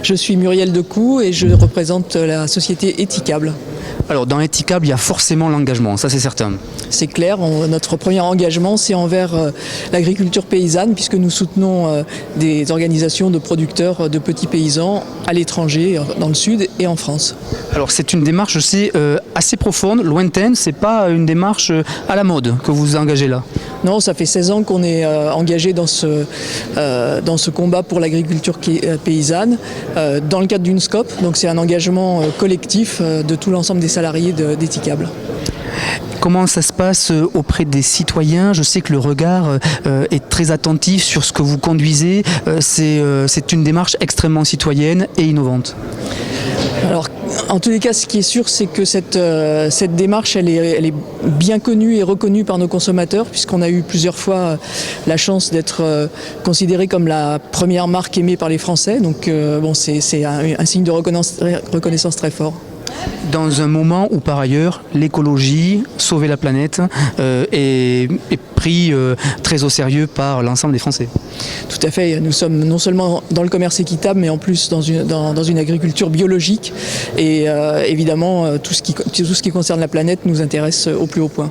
Je suis Muriel Decou et je représente la société Ethicable. Alors dans Ethicable, il y a forcément l'engagement, ça c'est certain. C'est clair, notre premier engagement c'est envers l'agriculture paysanne puisque nous soutenons des organisations de producteurs de petits paysans à l'étranger, dans le sud et en France. Alors c'est une démarche, je sais, assez profonde, lointaine, c'est pas une démarche à la mode que vous engagez là. Non, ça fait 16 ans qu'on est engagé dans ce combat pour l'agriculture paysanne dans le cadre d'une SCOP, donc c'est un engagement collectif de tout l'ensemble des salariés d'Ethicable. Comment ça se passe auprès des citoyens? Je sais que le regard est très attentif sur ce que vous conduisez. C'est une démarche extrêmement citoyenne et innovante. Alors, en tous les cas, ce qui est sûr, c'est que cette démarche, elle est bien connue et reconnue par nos consommateurs, puisqu'on a eu plusieurs fois la chance d'être considéré comme la première marque aimée par les Français. Donc, c'est un signe de reconnaissance très fort. Dans un moment où, par ailleurs, l'écologie, sauver la planète, est pris très au sérieux par l'ensemble des Français. Tout à fait. Nous sommes non seulement dans le commerce équitable, mais en plus dans une agriculture biologique. Et évidemment, tout ce qui concerne la planète nous intéresse au plus haut point.